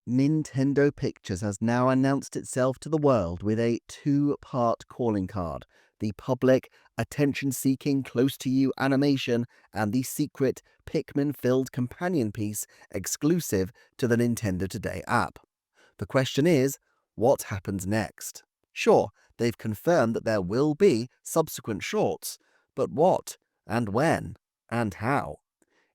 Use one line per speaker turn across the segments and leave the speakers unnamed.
Nintendo Pictures has now announced itself to the world with a two-part calling card: the public, attention-seeking, close-to-you animation, and the secret, Pikmin-filled companion piece exclusive to the Nintendo Today app. The question is, what happens next? Sure, they've confirmed that there will be subsequent shorts, but what, and when, and how?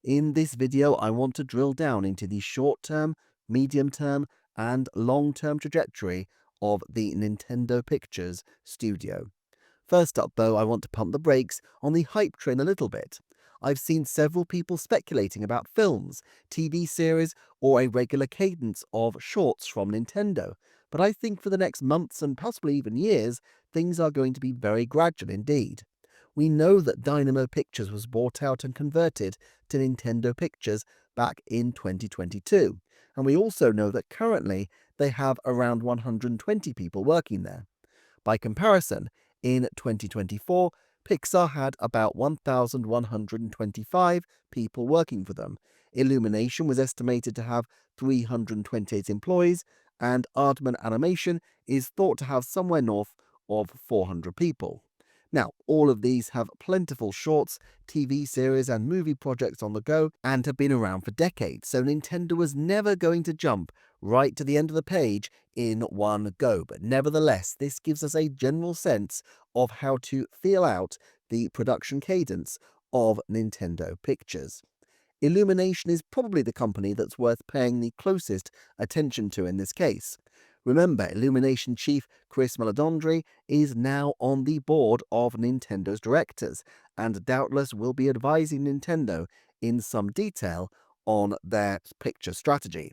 In this video, I want to drill down into the short-term, medium-term, and long-term trajectory of the Nintendo Pictures studio. First up, though, I want to pump the brakes on the hype train a little bit. I've seen several people speculating about films, TV series, or a regular cadence of shorts from Nintendo, but I think for the next months and possibly even years, things are going to be very gradual indeed. We know that Dynamo Pictures was bought out and converted to Nintendo Pictures back in 2022, and we also know that currently they have around 120 people working there. By comparison, in 2024, Pixar had about 1,125 people working for them. Illumination was estimated to have 328 employees, and Aardman Animation is thought to have somewhere north of 400 people. Now, all of these have plentiful shorts, TV series, and movie projects on the go and have been around for decades, so Nintendo was never going to jump right to the end of the page in one go. But nevertheless, this gives us a general sense of how to feel out the production cadence of Nintendo Pictures. Illumination is probably the company that's worth paying the closest attention to in this case. Remember, Illumination chief Chris Meledandri is now on the board of Nintendo's directors, and doubtless will be advising Nintendo in some detail on their picture strategy.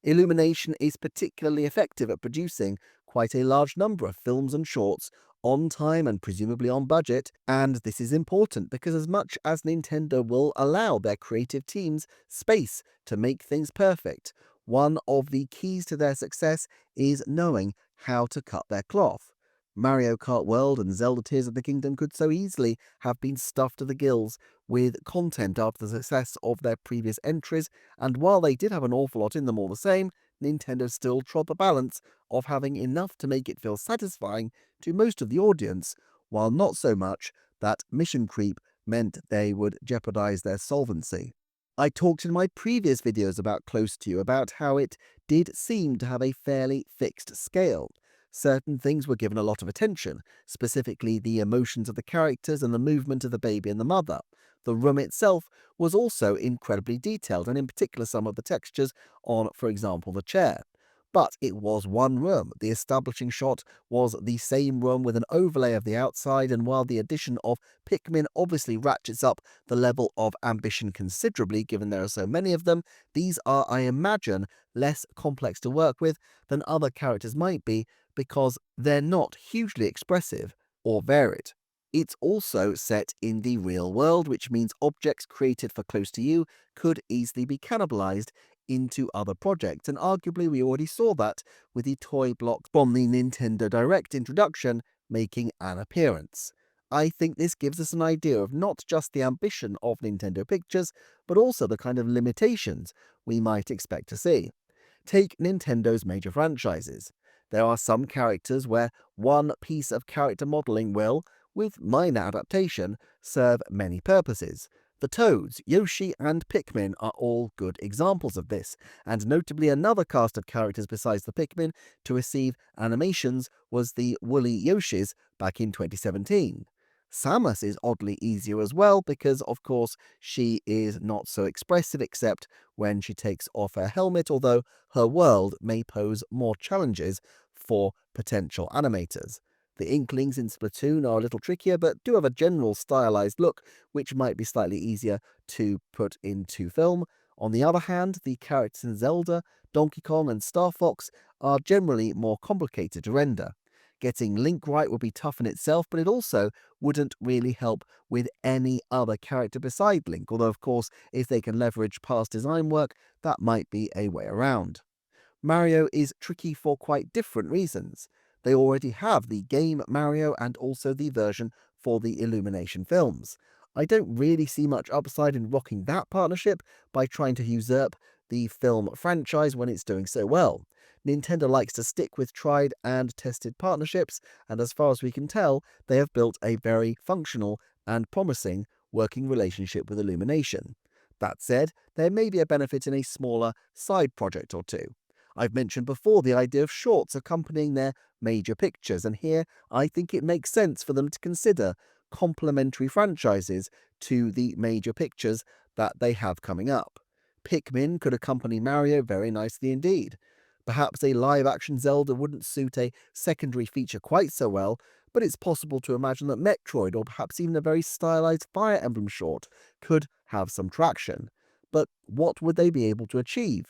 Illumination is particularly effective at producing quite a large number of films and shorts on time and presumably on budget, and this is important because as much as Nintendo will allow their creative teams space to make things perfect, one of the keys to their success is knowing how to cut their cloth. Mario Kart World and Zelda Tears of the Kingdom could so easily have been stuffed to the gills with content after the success of their previous entries, and while they did have an awful lot in them all the same, Nintendo still trod the balance of having enough to make it feel satisfying to most of the audience, while not so much that mission creep meant they would jeopardize their solvency. I talked in my previous videos about Close to You about how it did seem to have a fairly fixed scale. Certain things were given a lot of attention, specifically the emotions of the characters and the movement of the baby and the mother. The room itself was also incredibly detailed, and in particular some of the textures on, for example, the chair. But it was one room. The establishing shot was the same room with an overlay of the outside, and while the addition of Pikmin obviously ratchets up the level of ambition considerably given there are so many of them, these are, I imagine, less complex to work with than other characters might be because they're not hugely expressive or varied. It's also set in the real world, which means objects created for Close to You could easily be cannibalized into other projects, and arguably we already saw that with the toy blocks from the Nintendo Direct introduction making an appearance. I think this gives us an idea of not just the ambition of Nintendo Pictures, but also the kind of limitations we might expect to see. Take Nintendo's major franchises. There are some characters where one piece of character modeling will, with minor adaptation, serve many purposes. The Toads, Yoshi, and Pikmin are all good examples of this, and notably another cast of characters besides the Pikmin to receive animations was the Woolly Yoshis back in 2017. Samus is oddly easier as well because, of course, she is not so expressive except when she takes off her helmet, although her world may pose more challenges for potential animators. The Inklings in Splatoon are a little trickier, but do have a general stylized look, which might be slightly easier to put into film. On the other hand, the characters in Zelda, Donkey Kong, and Star Fox are generally more complicated to render. Getting Link right would be tough in itself, but it also wouldn't really help with any other character beside Link, although of course, if they can leverage past design work, that might be a way around. Mario is tricky for quite different reasons. They already have the game Mario and also the version for the Illumination films. I don't really see much upside in rocking that partnership by trying to usurp the film franchise when it's doing so well. Nintendo likes to stick with tried and tested partnerships, and as far as we can tell, they have built a very functional and promising working relationship with Illumination. That said, there may be a benefit in a smaller side project or two. I've mentioned before the idea of shorts accompanying their major pictures, and here I think it makes sense for them to consider complementary franchises to the major pictures that they have coming up. Pikmin could accompany Mario very nicely indeed. Perhaps a live-action Zelda wouldn't suit a secondary feature quite so well, but it's possible to imagine that Metroid, or perhaps even a very stylized Fire Emblem short, could have some traction. But what would they be able to achieve?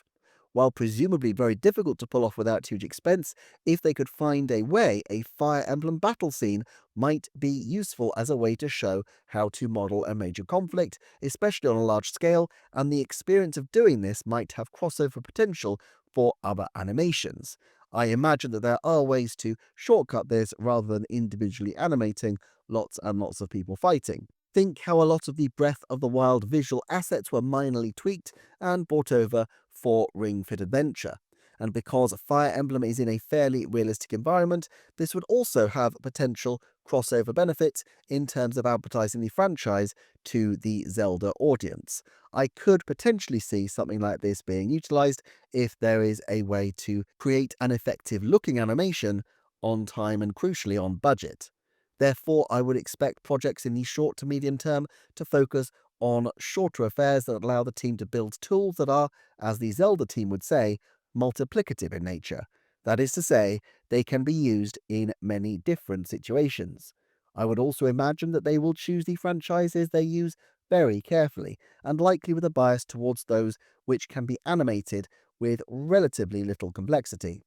While presumably very difficult to pull off without huge expense, if they could find a way, a Fire Emblem battle scene might be useful as a way to show how to model a major conflict, especially on a large scale, and the experience of doing this might have crossover potential for other animations. I imagine that there are ways to shortcut this rather than individually animating lots and lots of people fighting. Think how a lot of the Breath of the Wild visual assets were minorly tweaked and brought over for Ring Fit Adventure. And because Fire Emblem is in a fairly realistic environment, this would also have potential crossover benefits in terms of advertising the franchise to the Zelda audience. I could potentially see something like this being utilized if there is a way to create an effective looking animation on time and crucially on budget. Therefore, I would expect projects in the short to medium term to focus on shorter affairs that allow the team to build tools that are, as the Zelda team would say, multiplicative in nature. That is to say, they can be used in many different situations. I would also imagine that they will choose the franchises they use very carefully, and likely with a bias towards those which can be animated with relatively little complexity.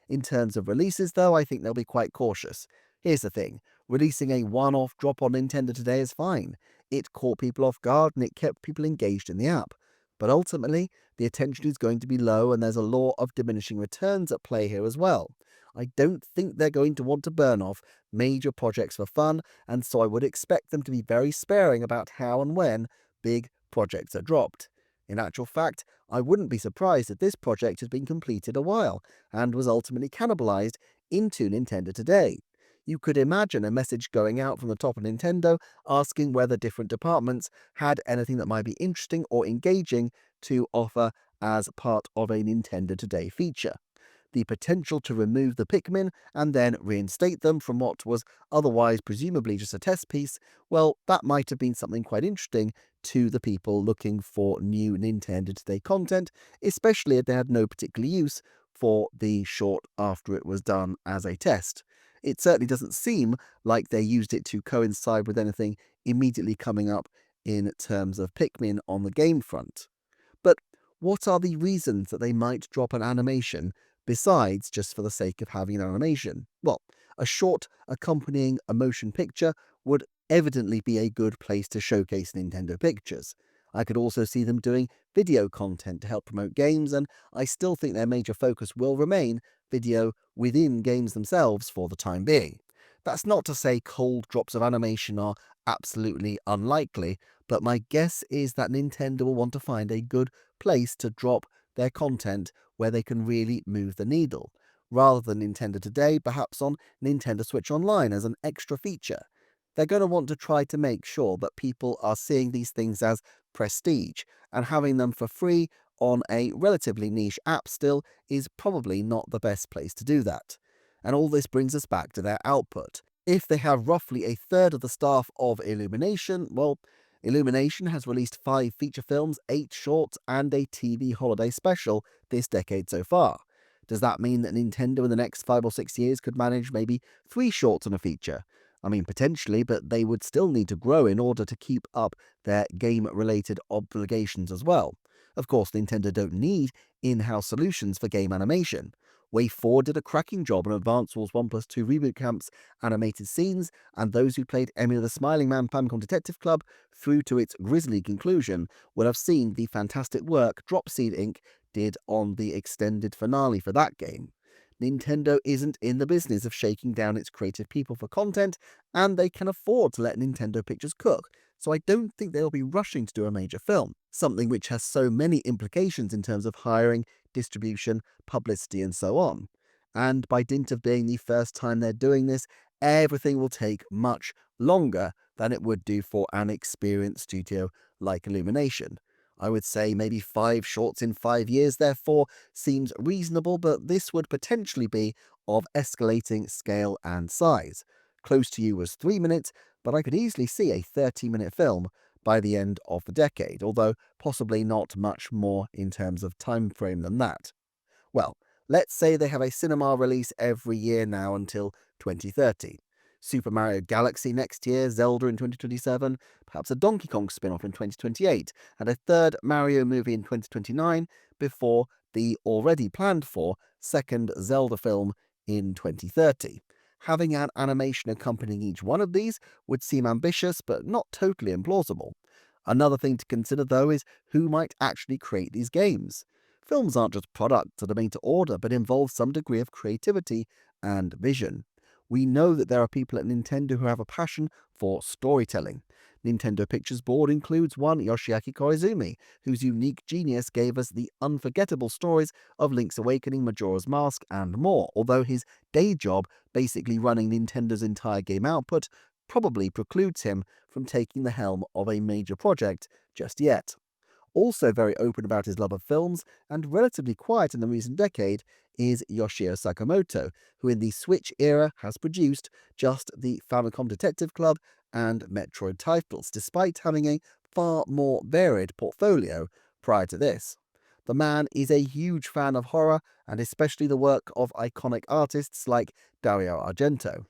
In terms of releases, though, I think they'll be quite cautious. Here's the thing, releasing a one-off drop on Nintendo Today is fine. It caught people off guard and it kept people engaged in the app. But ultimately, the attention is going to be low and there's a law of diminishing returns at play here as well. I don't think they're going to want to burn off major projects for fun, and so I would expect them to be very sparing about how and when big projects are dropped. In actual fact, I wouldn't be surprised if this project has been completed a while and was ultimately cannibalized into Nintendo Today. You could imagine a message going out from the top of Nintendo asking whether different departments had anything that might be interesting or engaging to offer as part of a Nintendo Today feature. The potential to remove the Pikmin and then reinstate them from what was otherwise presumably just a test piece, well, that might have been something quite interesting to the people looking for new Nintendo Today content, especially if they had no particular use for the short after it was done as a test. It certainly doesn't seem like they used it to coincide with anything immediately coming up in terms of Pikmin on the game front. But what are the reasons that they might drop an animation besides just for the sake of having an animation? Well, a short accompanying a motion picture would evidently be a good place to showcase Nintendo pictures. I could also see them doing video content to help promote games, and I still think their major focus will remain video within games themselves for the time being. That's not to say cold drops of animation are absolutely unlikely, but my guess is that Nintendo will want to find a good place to drop their content where they can really move the needle, rather than Nintendo Today, perhaps on Nintendo Switch Online as an extra feature. They're going to want to try to make sure that people are seeing these things as prestige, and having them for free on a relatively niche app still is probably not the best place to do that. And all this brings us back to their output. If they have roughly a third of the staff of Illumination, well, Illumination has released 5 feature films, 8 shorts, and a TV holiday special this decade so far. Does that mean that Nintendo in the next 5 or 6 years could manage maybe 3 shorts and a feature? I mean, potentially, but they would still need to grow in order to keep up their game-related obligations as well. Of course, Nintendo don't need in-house solutions for game animation. WayForward did a cracking job on Advance Wars 1+2 Reboot Camp's animated scenes, and those who played Emmy the Smiling Man Famicom Detective Club through to its grisly conclusion will have seen the fantastic work Dropseed Inc. did on the extended finale for that game. Nintendo isn't in the business of shaking down its creative people for content, and they can afford to let Nintendo Pictures cook, so I don't think they'll be rushing to do a major film, something which has so many implications in terms of hiring, distribution, publicity, and so on. And by dint of being the first time they're doing this, everything will take much longer than it would do for an experienced studio like Illumination. I would say maybe 5 shorts in 5 years, therefore, seems reasonable, but this would potentially be of escalating scale and size. Close to You was 3 minutes, but I could easily see a 30-minute film by the end of the decade, although possibly not much more in terms of time frame than that. Well, let's say they have a cinema release every year now until 2030. Super Mario Galaxy next year, Zelda in 2027, perhaps a Donkey Kong spin off in 2028, and a third Mario movie in 2029 before the already planned for second Zelda film in 2030. Having an animation accompanying each one of these would seem ambitious, but not totally implausible. Another thing to consider, though, is who might actually create these games. Films aren't just products that are made to order, but involve some degree of creativity and vision. We know that there are people at Nintendo who have a passion for storytelling. Nintendo Pictures Board includes one Yoshiaki Koizumi, whose unique genius gave us the unforgettable stories of Link's Awakening, Majora's Mask, and more, although his day job, basically running Nintendo's entire game output, probably precludes him from taking the helm of a major project just yet. Also very open about his love of films and relatively quiet in the recent decade is Yoshio Sakamoto, who in the Switch era has produced just the Famicom Detective Club and Metroid titles, despite having a far more varied portfolio prior to this. The man is a huge fan of horror and especially the work of iconic artists like Dario Argento.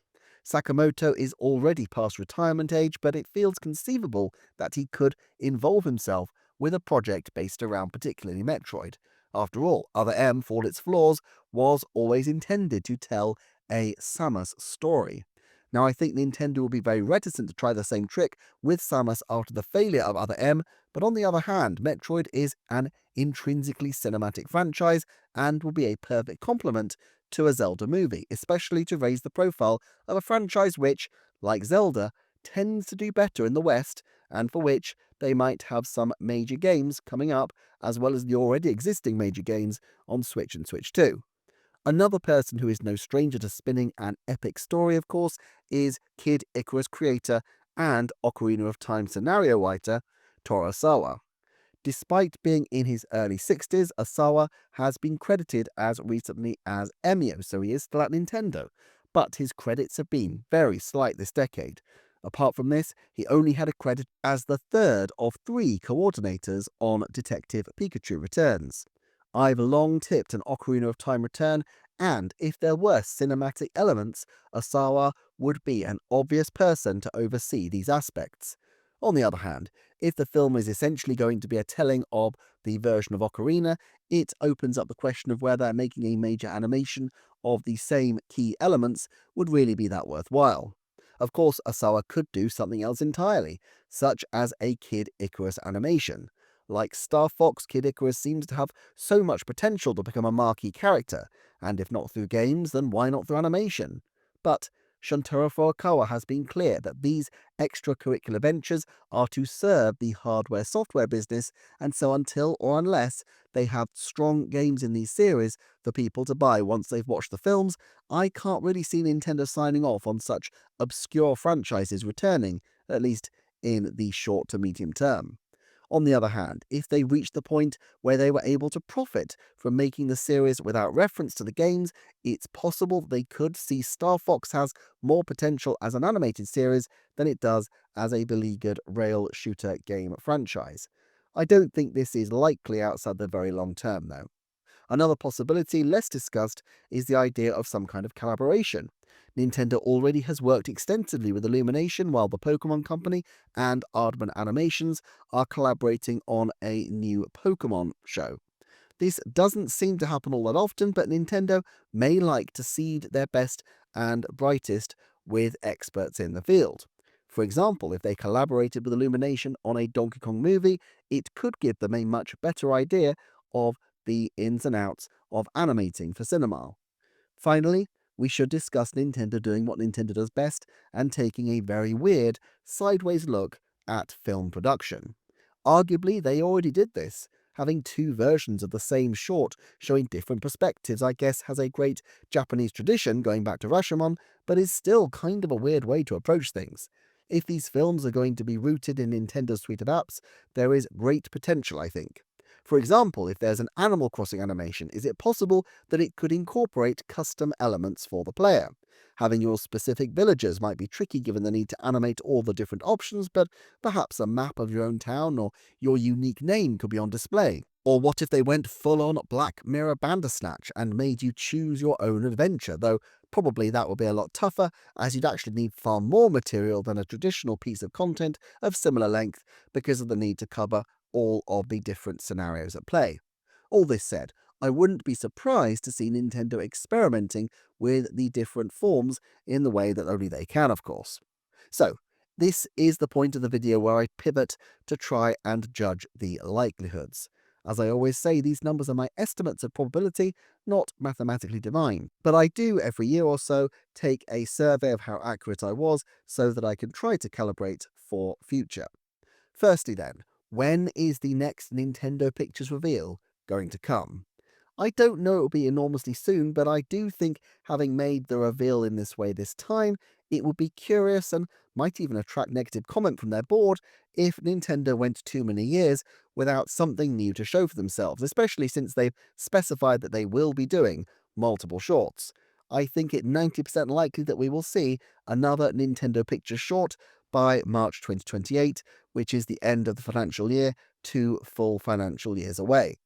Sakamoto is already past retirement age, but it feels conceivable that he could involve himself with a project based around particularly Metroid. After all, Other M, for all its flaws, was always intended to tell a Samus story. Now, I think Nintendo will be very reticent to try the same trick with Samus after the failure of Other M, but on the other hand, Metroid is an intrinsically cinematic franchise and will be a perfect complement to a Zelda movie, especially to raise the profile of a franchise which, like Zelda, tends to do better in the West and for which they might have some major games coming up, as well as the already existing major games on Switch and Switch 2. Another person who is no stranger to spinning an epic story, of course, is Kid Icarus creator and Ocarina of Time scenario writer Toru Osawa. Despite being in his early 60s, Osawa has been credited as recently as Emio, so he is still at Nintendo, but his credits have been very slight this decade. Apart from this, he only had a credit as the third of 3 coordinators on Detective Pikachu Returns. I've long tipped an Ocarina of Time return, and if there were cinematic elements, Osawa would be an obvious person to oversee these aspects. On the other hand, if the film is essentially going to be a telling of the version of Ocarina, it opens up the question of whether making a major animation of the same key elements would really be that worthwhile. Of course, Osawa could do something else entirely, such as a Kid Icarus animation. Like Star Fox, Kid Icarus seems to have so much potential to become a marquee character, and if not through games, then why not through animation? But Shuntaro Furukawa has been clear that these extracurricular ventures are to serve the hardware-software business, and so until or unless they have strong games in these series for people to buy once they've watched the films, I can't really see Nintendo signing off on such obscure franchises returning, at least in the short to medium term. On the other hand, if they reached the point where they were able to profit from making the series without reference to the games, it's possible that they could see Star Fox has more potential as an animated series than it does as a beleaguered rail shooter game franchise. I don't think this is likely outside the very long term, though. Another possibility, less discussed, is the idea of some kind of collaboration. Nintendo already has worked extensively with Illumination, while the Pokemon Company and Aardman Animations are collaborating on a new Pokemon show. This doesn't seem to happen all that often, but Nintendo may like to seed their best and brightest with experts in the field. For example, if they collaborated with Illumination on a Donkey Kong movie, it could give them a much better idea of the ins and outs of animating for cinema. Finally, we should discuss Nintendo doing what Nintendo does best and taking a very weird, sideways look at film production. Arguably, they already did this. Having two versions of the same short showing different perspectives, I guess, has a great Japanese tradition going back to Rashomon, but is still kind of a weird way to approach things. If these films are going to be rooted in Nintendo's suite of apps, there is great potential, I think. For example, if there's an Animal Crossing animation, is it possible that it could incorporate custom elements for the player? Having your specific villagers might be tricky given the need to animate all the different options, but perhaps a map of your own town or your unique name could be on display. Or what if they went full on Black Mirror Bandersnatch and made you choose your own adventure, though probably that would be a lot tougher as you'd actually need far more material than a traditional piece of content of similar length because of the need to cover all of the different scenarios at play. All this said, I wouldn't be surprised to see Nintendo experimenting with the different forms in the way that only they can, of course. So, this is the point of the video where I pivot to try and judge the likelihoods. As I always say, these numbers are my estimates of probability, not mathematically divine. But I do, every year or so, take a survey of how accurate I was so that I can try to calibrate for future. Firstly then, when is the next Nintendo Pictures reveal going to come? I don't know it will be enormously soon, but I do think having made the reveal in this way this time, it would be curious and might even attract negative comment from their board if Nintendo went too many years without something new to show for themselves, especially since they've specified that they will be doing multiple shorts. I think it 90% likely that we will see another Nintendo Pictures short by March 2028, which is the end of the financial year, 2 full financial years away.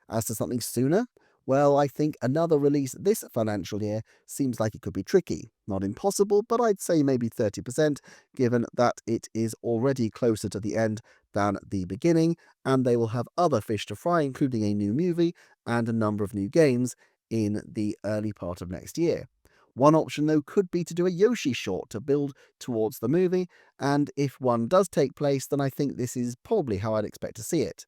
As to something sooner, well, I think another release this financial year seems like it could be tricky. Not impossible, but I'd say maybe 30%, given that it is already closer to the end than the beginning, and they will have other fish to fry, including a new movie and a number of new games in the early part of next year. One option, though, could be to do a Yoshi short to build towards the movie, and if one does take place, then I think this is probably how I'd expect to see it.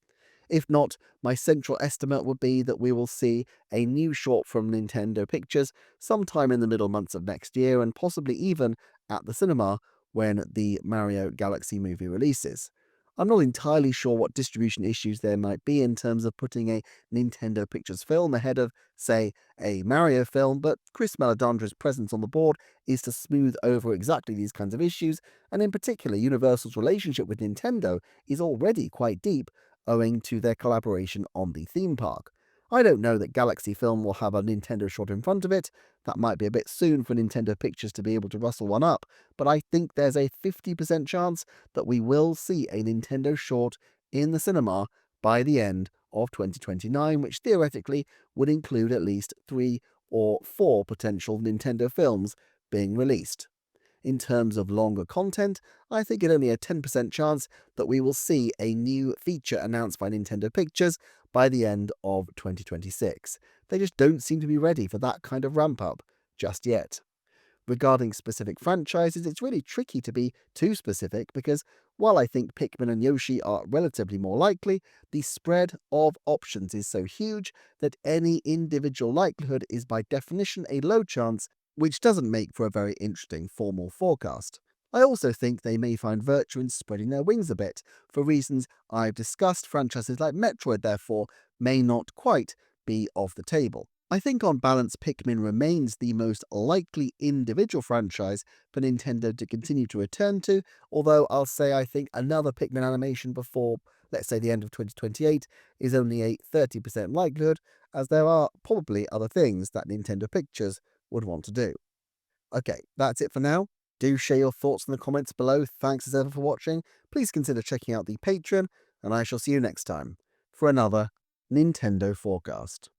If not, my central estimate would be that we will see a new short from Nintendo Pictures sometime in the middle months of next year, and possibly even at the cinema when the Mario Galaxy movie releases. I'm not entirely sure what distribution issues there might be in terms of putting a Nintendo Pictures film ahead of, say, a Mario film, but Chris Meledandri's presence on the board is to smooth over exactly these kinds of issues, and in particular, Universal's relationship with Nintendo is already quite deep, owing to their collaboration on the theme park. I don't know that Galaxy Film will have a Nintendo short in front of it. That might be a bit soon for Nintendo Pictures to be able to rustle one up, but I think there's a 50% chance that we will see a Nintendo short in the cinema by the end of 2029, which theoretically would include at least 3 or 4 potential Nintendo films being released. In terms of longer content, I think it only a 10% chance that we will see a new feature announced by Nintendo Pictures by the end of 2026. They just don't seem to be ready for that kind of ramp up just yet. Regarding specific franchises, it's really tricky to be too specific because while I think Pikmin and Yoshi are relatively more likely, the spread of options is so huge that any individual likelihood is by definition a low chance, which doesn't make for a very interesting formal forecast. I also think they may find virtue in spreading their wings a bit. For reasons I've discussed, franchises like Metroid, therefore, may not quite be off the table. I think on balance, Pikmin remains the most likely individual franchise for Nintendo to continue to return to, although I'll say I think another Pikmin animation before, let's say, the end of 2028 is only a 30% likelihood, as there are probably other things that Nintendo Pictures would want to do. Okay, that's it for now. Do share your thoughts in the comments below. Thanks as ever for watching. Please consider checking out the Patreon, and I shall see you next time for another Nintendo Forecast.